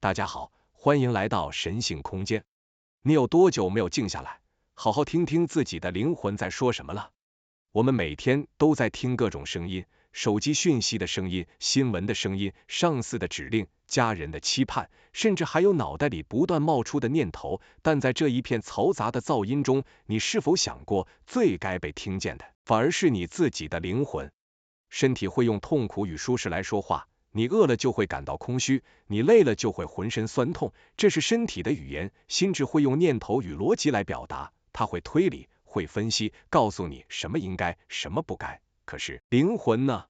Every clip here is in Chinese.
大家好，欢迎来到神性空间。你有多久没有静下来，好好听听自己的灵魂在说什么了？我们每天都在听各种声音，手机讯息的声音、新闻的声音、上司的指令、家人的期盼，甚至还有脑袋里不断冒出的念头。但在这一片嘈杂的噪音中，你是否想过，最该被听见的，反而是你自己的灵魂？身体会用痛苦与舒适来说话。你饿了就会感到空虚，你累了就会浑身酸痛，这是身体的语言。心智会用念头与逻辑来表达，它会推理，会分析，告诉你什么应该，什么不该。可是灵魂呢？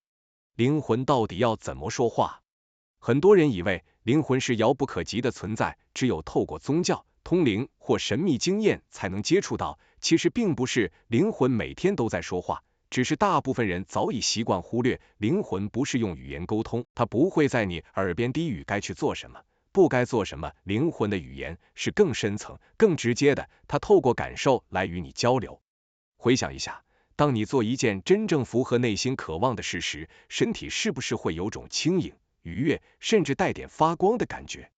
灵魂到底要怎么说话？很多人以为灵魂是遥不可及的存在，只有透过宗教、通灵或神秘经验才能接触到。其实并不是，灵魂每天都在说话。只是大部分人早已习惯忽略，灵魂不是用语言沟通，它不会在你耳边低语该去做什么，不该做什么。灵魂的语言是更深层、更直接的，它透过感受来与你交流。回想一下，当你做一件真正符合内心渴望的事时，身体是不是会有种轻盈、愉悦，甚至带点发光的感觉？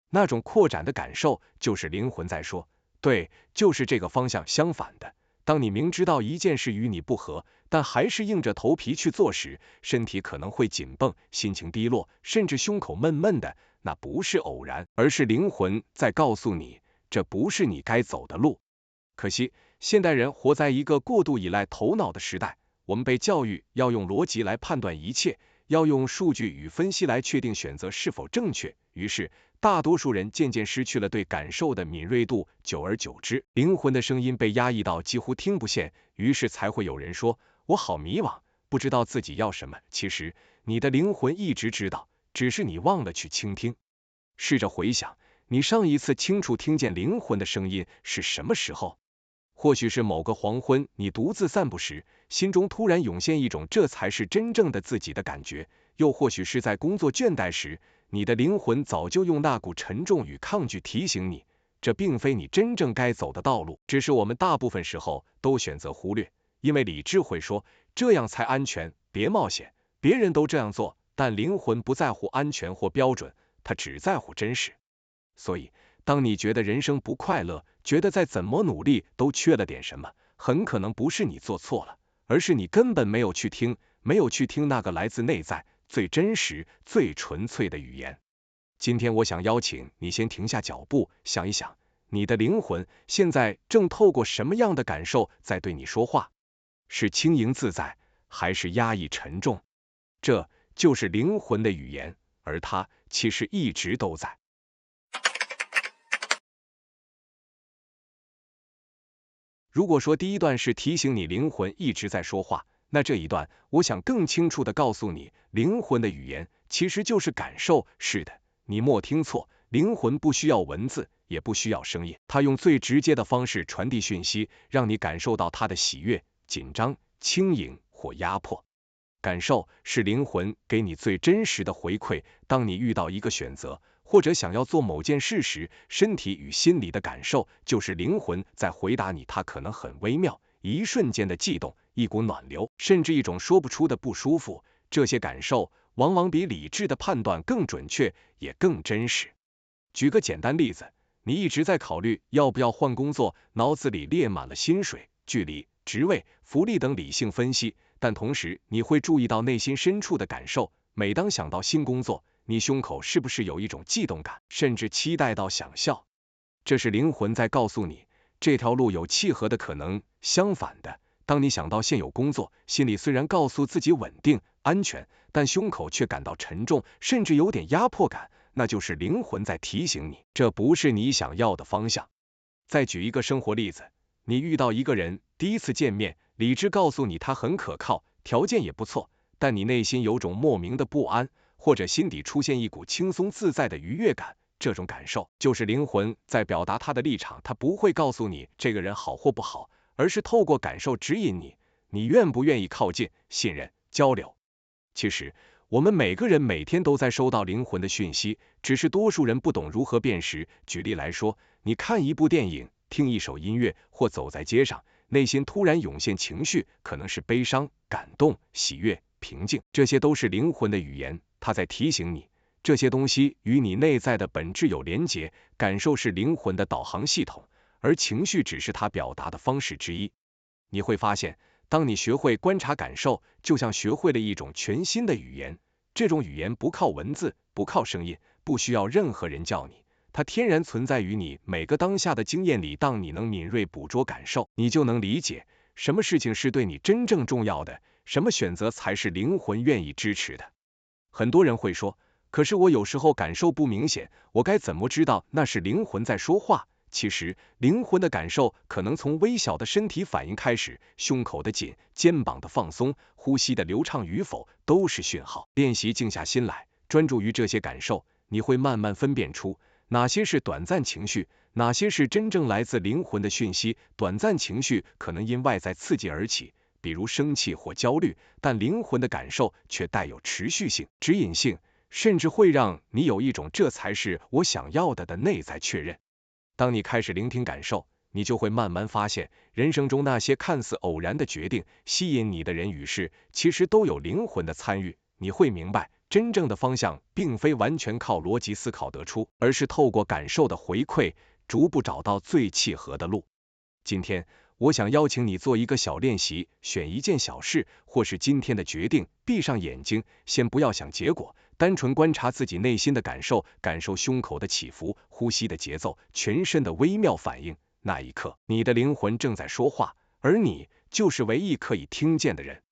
那种扩展的感受，就是灵魂在说，对，就是这个方向。相反的，当你明知道一件事与你不合，但还是硬着头皮去做时，身体可能会紧绷，心情低落，甚至胸口闷闷的。那不是偶然，而是灵魂在告诉你，这不是你该走的路。可惜，现代人活在一个过度依赖头脑的时代，我们被教育要用逻辑来判断一切，要用数据与分析来确定选择是否正确。于是，大多数人渐渐失去了对感受的敏锐度，久而久之，灵魂的声音被压抑到几乎听不见，于是才会有人说，我好迷惘，不知道自己要什么。其实，你的灵魂一直知道，只是你忘了去倾听。试着回想，你上一次清楚听见灵魂的声音是什么时候？或许是某个黄昏，你独自散步时，心中突然涌现一种这才是真正的自己的感觉；又或许是在工作倦怠时，你的灵魂早就用那股沉重与抗拒提醒你，这并非你真正该走的道路。只是我们大部分时候都选择忽略，因为理智会说这样才安全，别冒险，别人都这样做。但灵魂不在乎安全或标准，它只在乎真实。所以，当你觉得人生不快乐，觉得再怎么努力都缺了点什么，很可能不是你做错了，而是你根本没有去听，没有去听那个来自内在最真实、最纯粹的语言。今天我想邀请你先停下脚步，想一想，你的灵魂现在正透过什么样的感受在对你说话？是轻盈自在，还是压抑沉重？这就是灵魂的语言，而它其实一直都在。如果说第一段是提醒你灵魂一直在说话，那这一段我想更清楚地告诉你，灵魂的语言其实就是感受。是的，你莫听错，灵魂不需要文字，也不需要声音，它用最直接的方式传递讯息，让你感受到它的喜悦、紧张、轻盈或压迫。感受是灵魂给你最真实的回馈。当你遇到一个选择，或者想要做某件事时，身体与心理的感受就是灵魂在回答你。它可能很微妙，一瞬间的悸动，一股暖流，甚至一种说不出的不舒服。这些感受往往比理智的判断更准确，也更真实。举个简单例子，你一直在考虑要不要换工作，脑子里列满了薪水、距离、职位、福利等理性分析，但同时你会注意到内心深处的感受。每当想到新工作，你胸口是不是有一种悸动感，甚至期待到想笑？这是灵魂在告诉你，这条路有契合的可能。相反的，当你想到现有工作，心里虽然告诉自己稳定、安全，但胸口却感到沉重，甚至有点压迫感，那就是灵魂在提醒你，这不是你想要的方向。再举一个生活例子，你遇到一个人，第一次见面，理智告诉你他很可靠，条件也不错，但你内心有种莫名的不安，或者心底出现一股轻松自在的愉悦感，这种感受就是灵魂在表达他的立场。他不会告诉你这个人好或不好，而是透过感受指引你，你愿不愿意靠近、信任、交流。其实我们每个人每天都在收到灵魂的讯息，只是多数人不懂如何辨识。举例来说，你看一部电影，听一首音乐，或走在街上，内心突然涌现情绪，可能是悲伤、感动、喜悦、平静，这些都是灵魂的语言，它在提醒你，这些东西与你内在的本质有连结，感受是灵魂的导航系统，而情绪只是它表达的方式之一。你会发现，当你学会观察感受，就像学会了一种全新的语言。这种语言不靠文字，不靠声音，不需要任何人教你，它天然存在于你每个当下的经验里。当你能敏锐捕捉感受，你就能理解什么事情是对你真正重要的，什么选择才是灵魂愿意支持的。很多人会说，可是我有时候感受不明显，我该怎么知道那是灵魂在说话？其实，灵魂的感受可能从微小的身体反应开始，胸口的紧，肩膀的放松，呼吸的流畅与否，都是讯号。练习静下心来，专注于这些感受，你会慢慢分辨出哪些是短暂情绪，哪些是真正来自灵魂的讯息。短暂情绪可能因外在刺激而起，比如生气或焦虑，但灵魂的感受却带有持续性、指引性，甚至会让你有一种这才是我想要的内在确认。当你开始聆听感受，你就会慢慢发现，人生中那些看似偶然的决定，吸引你的人与事，其实都有灵魂的参与。你会明白，真正的方向并非完全靠逻辑思考得出，而是透过感受的回馈，逐步找到最契合的路。今天，我想邀请你做一个小练习，选一件小事，或是今天的决定，闭上眼睛，先不要想结果，单纯观察自己内心的感受，感受胸口的起伏，呼吸的节奏，全身的微妙反应。那一刻，你的灵魂正在说话，而你就是唯一可以听见的人。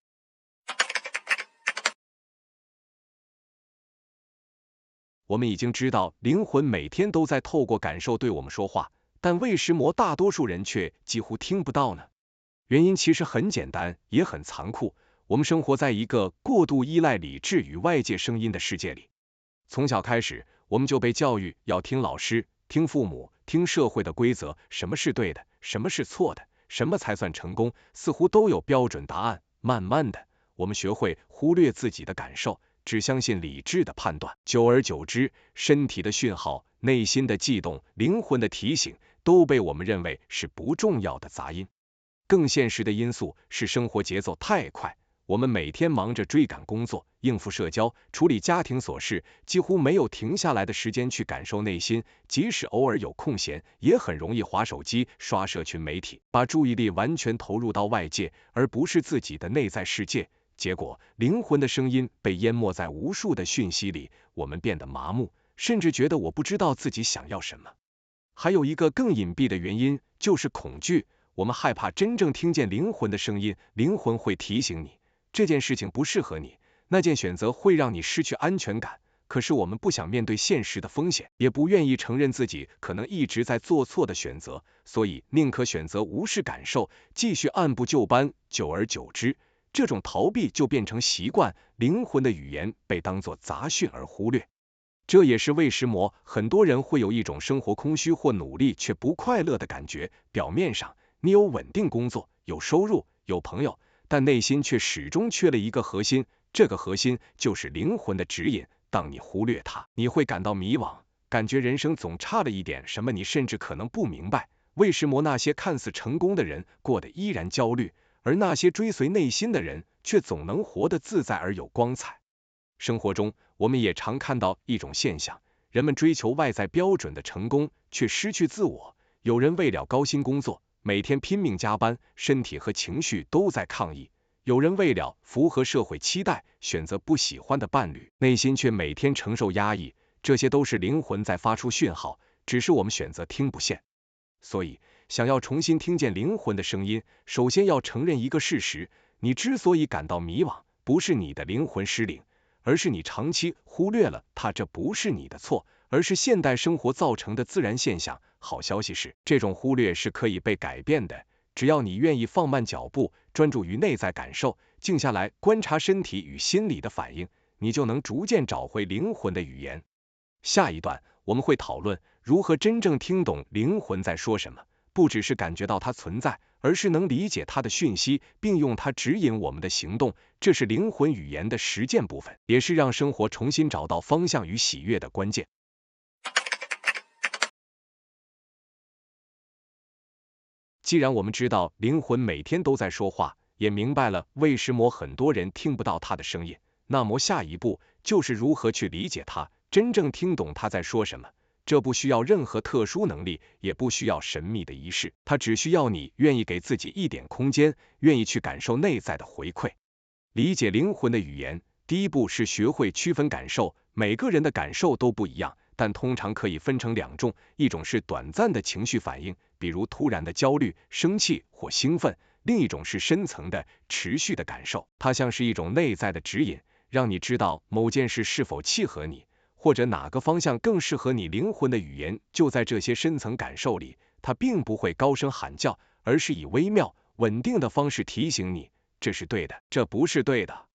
我们已经知道，灵魂每天都在透过感受对我们说话，但为什么大多数人却几乎听不到呢？原因其实很简单，也很残酷。我们生活在一个过度依赖理智与外界声音的世界里。从小开始，我们就被教育要听老师、听父母、听社会的规则，什么是对的，什么是错的，什么才算成功，似乎都有标准答案。慢慢的，我们学会忽略自己的感受，只相信理智的判断。久而久之，身体的讯号、内心的悸动、灵魂的提醒，都被我们认为是不重要的杂音。更现实的因素是生活节奏太快，我们每天忙着追赶工作，应付社交，处理家庭琐事，几乎没有停下来的时间去感受内心。即使偶尔有空闲，也很容易滑手机、刷社群媒体，把注意力完全投入到外界，而不是自己的内在世界。结果，灵魂的声音被淹没在无数的讯息里，我们变得麻木，甚至觉得我不知道自己想要什么。还有一个更隐蔽的原因，就是恐惧。我们害怕真正听见灵魂的声音，灵魂会提醒你，这件事情不适合你，那件选择会让你失去安全感。可是我们不想面对现实的风险，也不愿意承认自己可能一直在做错的选择，所以宁可选择无视感受，继续按部就班。久而久之，这种逃避就变成习惯，灵魂的语言被当作杂讯而忽略。这也是为什么很多人会有一种生活空虚或努力却不快乐的感觉。表面上你有稳定工作，有收入，有朋友，但内心却始终缺了一个核心，这个核心就是灵魂的指引。当你忽略它，你会感到迷惘，感觉人生总差了一点什么。你甚至可能不明白，为什么那些看似成功的人过得依然焦虑，而那些追随内心的人却总能活得自在而有光彩。生活中，我们也常看到一种现象，人们追求外在标准的成功，却失去自我。有人为了高薪工作，每天拼命加班，身体和情绪都在抗议；有人为了符合社会期待，选择不喜欢的伴侣，内心却每天承受压抑。这些都是灵魂在发出讯号，只是我们选择听不见。所以，想要重新听见灵魂的声音，首先要承认一个事实：你之所以感到迷惘，不是你的灵魂失灵，而是你长期忽略了它。这不是你的错，而是现代生活造成的自然现象。好消息是，这种忽略是可以被改变的，只要你愿意放慢脚步，专注于内在感受，静下来观察身体与心理的反应，你就能逐渐找回灵魂的语言。下一段我们会讨论如何真正听懂灵魂在说什么，不只是感觉到它存在，而是能理解它的讯息，并用它指引我们的行动。这是灵魂语言的实践部分，也是让生活重新找到方向与喜悦的关键。既然我们知道灵魂每天都在说话，也明白了为什么很多人听不到它的声音，那么下一步就是如何去理解它，真正听懂他在说什么。这不需要任何特殊能力，也不需要神秘的仪式，它只需要你愿意给自己一点空间，愿意去感受内在的回馈。理解灵魂的语言，第一步是学会区分感受。每个人的感受都不一样，但通常可以分成两种，一种是短暂的情绪反应，比如突然的焦虑、生气或兴奋；另一种是深层的、持续的感受，它像是一种内在的指引，让你知道某件事是否契合你，或者哪个方向更适合你。灵魂的语言就在这些深层感受里，它并不会高声喊叫，而是以微妙、稳定的方式提醒你，这是对的，这不是对的。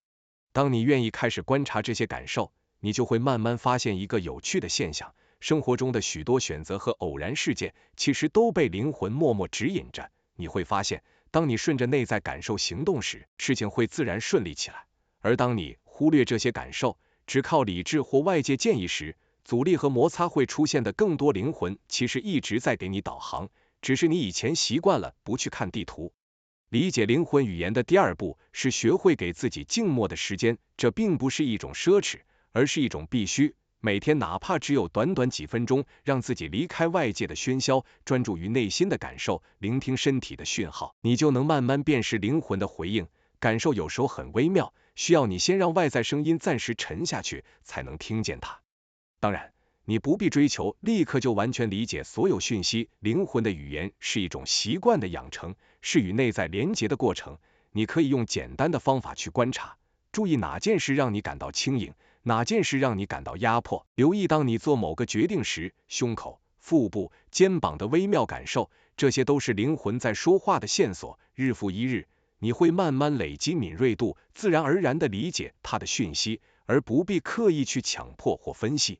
当你愿意开始观察这些感受，你就会慢慢发现一个有趣的现象，生活中的许多选择和偶然事件，其实都被灵魂默默指引着。你会发现，当你顺着内在感受行动时，事情会自然顺利起来。而当你忽略这些感受，只靠理智或外界建议时，阻力和摩擦会出现的更多。灵魂其实一直在给你导航，只是你以前习惯了不去看地图。理解灵魂语言的第二步是学会给自己静默的时间，这并不是一种奢侈，而是一种必须。每天哪怕只有短短几分钟，让自己离开外界的喧嚣，专注于内心的感受，聆听身体的讯号，你就能慢慢辨识灵魂的回应。感受有时候很微妙，需要你先让外在声音暂时沉下去，才能听见它。当然，你不必追求立刻就完全理解所有讯息，灵魂的语言是一种习惯的养成，是与内在连结的过程。你可以用简单的方法去观察，注意哪件事让你感到轻盈，哪件事让你感到压迫，留意当你做某个决定时，胸口、腹部、肩膀的微妙感受，这些都是灵魂在说话的线索。日复一日，你会慢慢累积敏锐度，自然而然地理解它的讯息，而不必刻意去强迫或分析。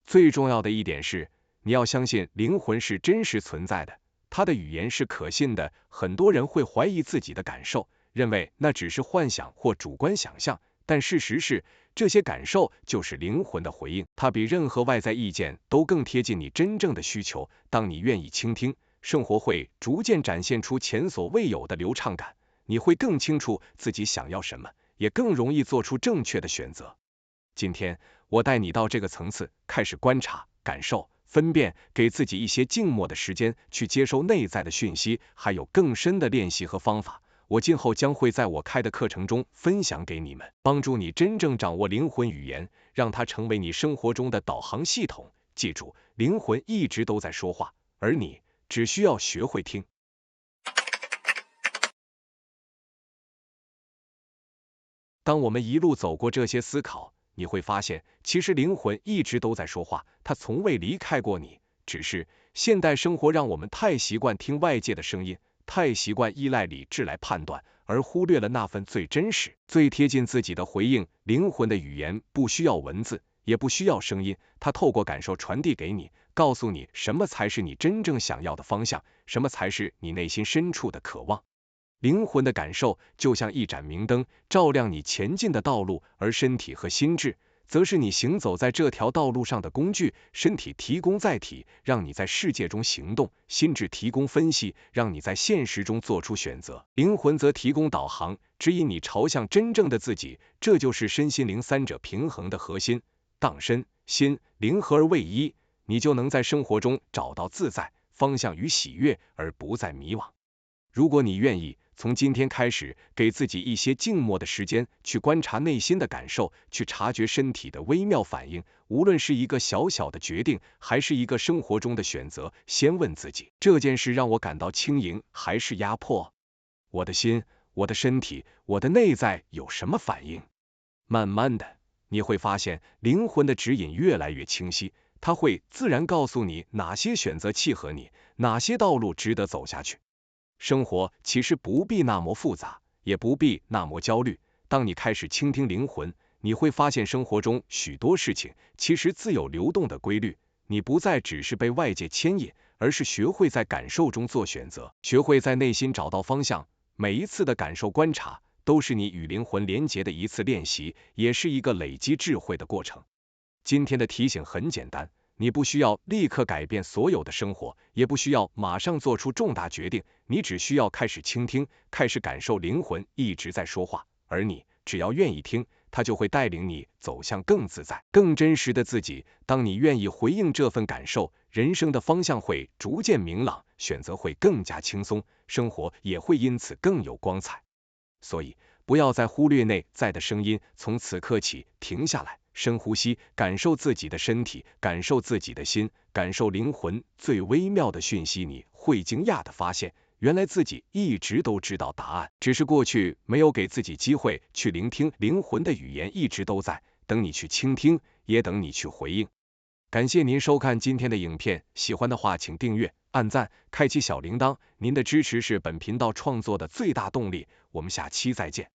最重要的一点是，你要相信灵魂是真实存在的，它的语言是可信的。很多人会怀疑自己的感受，认为那只是幻想或主观想象，但事实是，这些感受就是灵魂的回应，它比任何外在意见都更贴近你真正的需求。当你愿意倾听，生活会逐渐展现出前所未有的流畅感，你会更清楚自己想要什么，也更容易做出正确的选择。今天我带你到这个层次，开始观察、感受、分辨，给自己一些静默的时间，去接收内在的讯息，还有更深的练习和方法。我今后将会在我开的课程中分享给你们，帮助你真正掌握灵魂语言，让它成为你生活中的导航系统。记住，灵魂一直都在说话，而你只需要学会听。当我们一路走过这些思考，你会发现，其实灵魂一直都在说话，它从未离开过你。只是现代生活让我们太习惯听外界的声音，太习惯依赖理智来判断，而忽略了那份最真实、最贴近自己的回应。灵魂的语言不需要文字，也不需要声音，它透过感受传递给你，告诉你什么才是你真正想要的方向，什么才是你内心深处的渴望。灵魂的感受就像一盏明灯，照亮你前进的道路，而身体和心智则是你行走在这条道路上的工具。身体提供载体，让你在世界中行动；心智提供分析，让你在现实中做出选择；灵魂则提供导航，指引你朝向真正的自己。这就是身心灵三者平衡的核心。当身心灵合而为一，你就能在生活中找到自在、方向与喜悦，而不再迷惘。如果你愿意，从今天开始，给自己一些静默的时间，去观察内心的感受，去察觉身体的微妙反应。无论是一个小小的决定，还是一个生活中的选择，先问自己，这件事让我感到轻盈还是压迫？我的心、我的身体、我的内在有什么反应？慢慢的，你会发现灵魂的指引越来越清晰，它会自然告诉你哪些选择契合你，哪些道路值得走下去。生活其实不必那么复杂，也不必那么焦虑。当你开始倾听灵魂，你会发现生活中许多事情其实自有流动的规律。你不再只是被外界牵引，而是学会在感受中做选择，学会在内心找到方向。每一次的感受观察，都是你与灵魂连结的一次练习，也是一个累积智慧的过程。今天的提醒很简单，你不需要立刻改变所有的生活，也不需要马上做出重大决定，你只需要开始倾听，开始感受灵魂一直在说话，而你只要愿意听，它就会带领你走向更自在、更真实的自己。当你愿意回应这份感受，人生的方向会逐渐明朗，选择会更加轻松，生活也会因此更有光彩。所以，不要再忽略内在的声音，从此刻起停下来，深呼吸，感受自己的身体，感受自己的心，感受灵魂最微妙的讯息。你会惊讶地发现，原来自己一直都知道答案，只是过去没有给自己机会去聆听。灵魂的语言一直都在，等你去倾听，也等你去回应。感谢您收看今天的影片，喜欢的话请订阅、按赞、开启小铃铛，您的支持是本频道创作的最大动力。我们下期再见。